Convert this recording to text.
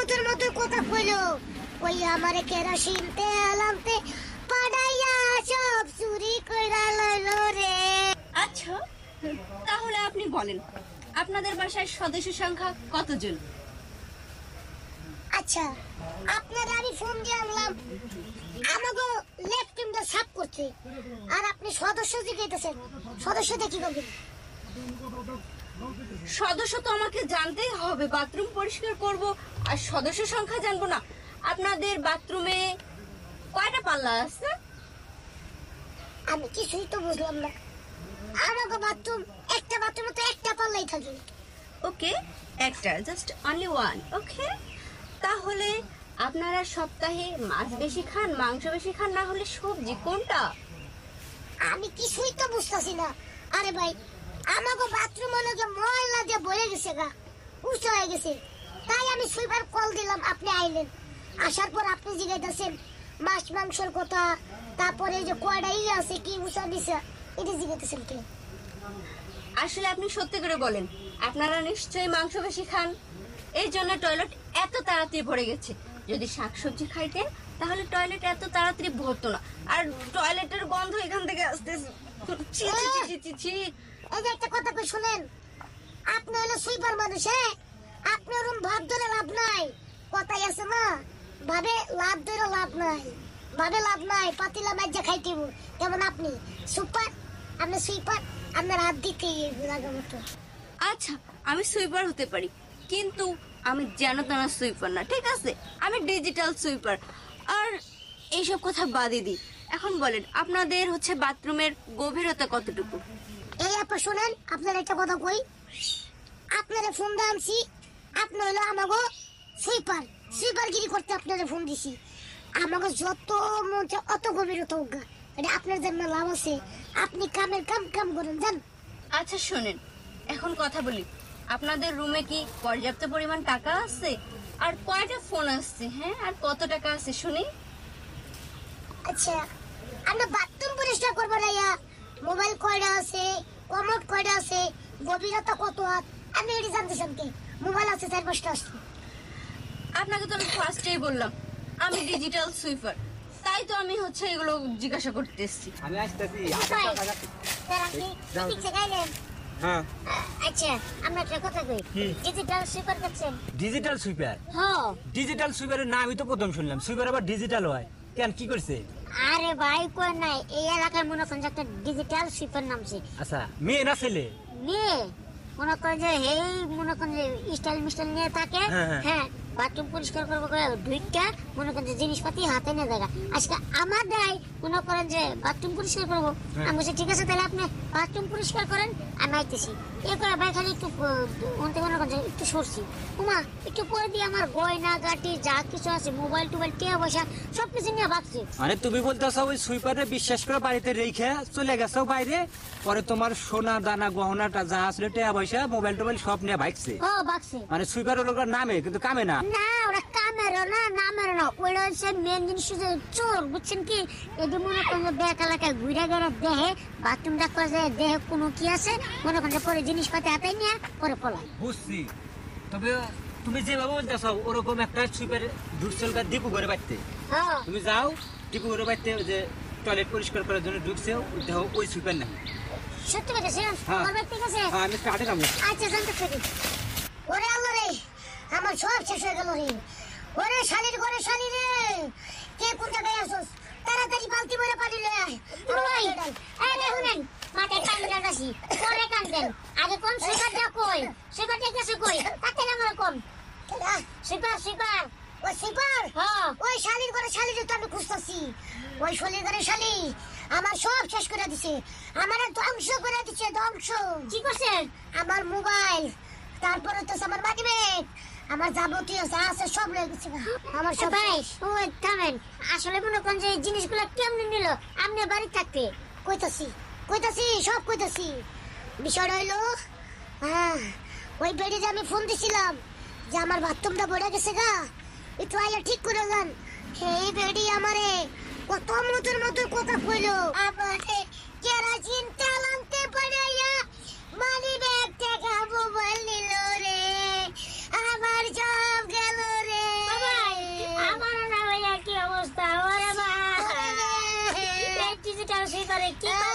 মুতুর মতো কথা কইলো, ওই আমারে কেরোসিন তেল আনতে পাড়াইয়া সব চুরি কইরা লইলো রে। আচ্ছা, তাহলে আপনি বলেন আপনাদের বাসায় সদস্য সংখ্যা কতজন? আচ্ছা, আপনারা আমি ফোন দিয়ে আনলাম, আমাকে লেফট টিমটা সাফ করছে, আর আপনি সদস্য জিজ্ঞাসেন, সদস্যটা কি করবেন? সদস্য তো আমাকে জানতেই হবে, বাথরুম পরিষ্কার করব, আর সদস্য সংখ্যা জানবো না? আপনাদের বাথরুমে কয়টা পাল্লা আছে? আমি কিছুই তো বুঝলাম না। আমাকে বাথরুম, একটা বাথরুমে তো একটা পাল্লাই থাকে। ওকে, একটা, জাস্ট অনলি ওয়ান। ওকে, তাহলে আপনারা সপ্তাহে মাছ বেশি খান, মাংস বেশি খান, না হলে সবজি, কোনটা? আমি কিছুই তো বুঝতেছি না। আরে ভাই, আমাকে বাথরুম অনেকে ময়লা দিয়ে বয়ে গেছে, গা উঁচু হয়ে গেছে, তাই আমি সুইপার কল দিলাম, আপনি আইলেন। আসার পর আপনি জিজ্ঞাসেন মাছ মাংসের কথা, তারপরে যে কয়টা আছে কি উঁচা দিছে, এটা জিজ্ঞাসেন কে? আসলে আপনি সত্যি করে বলেন, আপনারা নিশ্চয়ই মাংস বেশি খান, এই জন্য টয়লেট এত তাড়াতাড়ি ভরে গেছে। যদি শাকসবজি খাইতেন তাহলে টয়লেট এত তাড়াতাড়ি ভরতো না। আর টয়লেটের গন্ধ এখান থেকে আসতেছে। ছি, ছি, ছি, ছি, ছি, ছি। এই যে একটা কথা কই শুনেন, আপনি হলো সুইপার মানুষ, হ্যাঁ? আপনি ওরকম ভাব ধরে লাভ নাই, কথাই আছে না, ভাবে লাভ ধরে লাভ নাই, ভাবে লাভ নাই, পাতিলা মাইজা খাইতে হইব। যেমন আপনি সুপার, আপনি সুইপার, আপনার হাত দিতে লাগা মতো। আচ্ছা, আমি সুইপার হতে পারি, কিন্তু আমি যেন তেন সুইপার না, ঠিক আছে? আমি ডিজিটাল সুইপার। আর এইসব কথা বাদই দিই, এখন বলেন আপনাদের হচ্ছে বাথরুমের গভীরতা কতটুকু? এই আপা শুনেন, আপনার একটা কথা কই, আপনারা ফোন দিয়ে আনছি, আপনি হলো আমাকে সুইপার, সুইপারগিরি করতে আপনারা ফোন দিছি। আমাকে যত মন চায় অত গভীরতা উগা, এটা আপনার জন্য লাভ আছে, আপনি কামের কাম করেন জান। আচ্ছা শোনেন, এখন কথা বলি, আপনাদের রুমে কি পর্যাপ্ত পরিমাণ টাকা আছে? আর কয়টা ফোন আসছে? হ্যাঁ, আর কত টাকা আছে শুনি? আচ্ছা, আমরা বাথরুম পরিষ্কার করবো না, মোবাইল কয়টা আছে, কমোড কয়টা আছে, গভীরতা কত হাত, আপনি এটি জানতেছেন কি? মোবাইল আছে 4-5টা আছে। আপনাকে তো আমি ফার্স্টেই বললাম আমি ডিজিটাল সুইপার, তাই তো আমি হচ্ছে এগুলো জিজ্ঞাসা করতে এসেছি। আমি আসতেছি। হ্যাঁ, আচ্ছা, আমরা একটা কথা কই, ডিজিটাল সুইপার করছেন? Digital sweeper? হ্যাঁ। ডিজিটাল সুইপারের নামই তো প্রথম শুনলাম, সুইপার আবার ডিজিটাল হয় কেন, কি করছে? আরে ভাই কই নাই, এই এলাকার মনে করেন যে একটা ডিজিটাল সুইপার নামছে। আচ্ছা, মেয়ে না ছেলে? মেয়ে, মনে করেন যে এই মনে করেন যে স্টাইল মিস্টাইল নিয়ে থাকে, হ্যাঁ, বাথরুম পরিষ্কার করবো করে দুইটা মনে করেন যে জিনিসপাতি হাতে নিয়ে দেখা। আজকে আমার দায় মনে করেন যে বাথরুম পরিষ্কার করবো, আমি বলছি ঠিক আছে তাহলে আপনি বাথরুম পরিষ্কার করেন, আমি আইতেছি। এরপরে ভাই খালি একটু মনে করেন যে একটু সরছি, উমা একটু পরে দিয়ে আমার গয়না গাটি যা কিছু আছে, মোবাইল টোবাইল টিয়া পয়সা সবকিছু নিয়ে ভাগছি। মানে তুমি বলতেছো ওই সুইপারে বিশ্বাস করে বাড়িতে রেখে চলে গেছো বাইরে, পরে তোমার সোনা দানা গহনাটা যা আসলে টাকা পয়সা মোবাইল টোবাইল সব নিয়ে ভাগছে? ও ভাগছে। মানে সুইপার লোকের নামে কিন্তু কামে না? না, ওরা কামেরও না, নামেরও না, ওইটা হচ্ছে মেন জিনিস হচ্ছে চোর, বুঝছেন কি? এটি মনে করেন যে ব্যাক এলাকায় ঘুরে গেলে দেহে বাথরুমটা করে যায়, দেহে কোনো কি আছে মনে করেন যে পরে জিনিসপাতি হাতে নিয়ে পরে পলায়। বুঝছি, তবে তুমি যেভাবে বলতেছো ওরকম একটা সুইপার ঢুকছিল দীপু করে বাড়তে, হ্যাঁ, তুমি যাও দীপু করে বাড়তে, যে টয়লেট পরিষ্কার করার জন্য ঢুকছে, দেখো ওই সুইপার না। সত্যি কথা হ্যাঁ। বলবেন? ঠিক আছে, আমি কাটে নাম। আচ্ছা জানতে পারি। ওরে আল্লাহ রে, আমার সব শেষ হয়ে গেল রে। ওরে শালির ঘরে শালি রে, কে কোন জায়গায় আসোস? তাড়াতাড়ি বালতি ভরে পানি লয়ে আয়। ওই এই দেখুন, মাথায় পানি লাগাছি, পরে কাঁদেন, আগে কোন সুইপারটা কই? সুইপারটা গেছে কই? তাতে আমার কোন সুইপার? সুইপার ওই সুইপার, হ্যাঁ, ওই শালির ঘরে শালি তো আমি খুঁজতেছি। ওই শালির ঘরে শালি আমার সব শেষ করে দিছে, আমার ধ্বংস করে দিছে, ধ্বংস। কি করছে? আমার মোবাইল, তারপরে তো আমার মানি ব্যাগ, আমার যাবতীয় যা আছে সব রয়ে গেছে। আমার সব ভাই, ওই থামেন, আসলে মনে করেন যে এই জিনিসগুলো কেমনে নিল আপনি বাড়ি থাকতে? কইতাছি সব কইতাছি। বিষয় হইলো, হ্যাঁ, ওই বেডে যে আমি ফোন দিছিলাম যে আমার বাথরুমটা ভরে গেছে গা, একটু আইয়া ঠিক করে যান। এই বেডি আমারে কত মধুর কথা কইলো, আমারে কেরাসিন তেল আনতে পারাইয়া মানি ব্যাগ থেকে মোবাইল নিল রে, আমার সব গেল রে। রে কি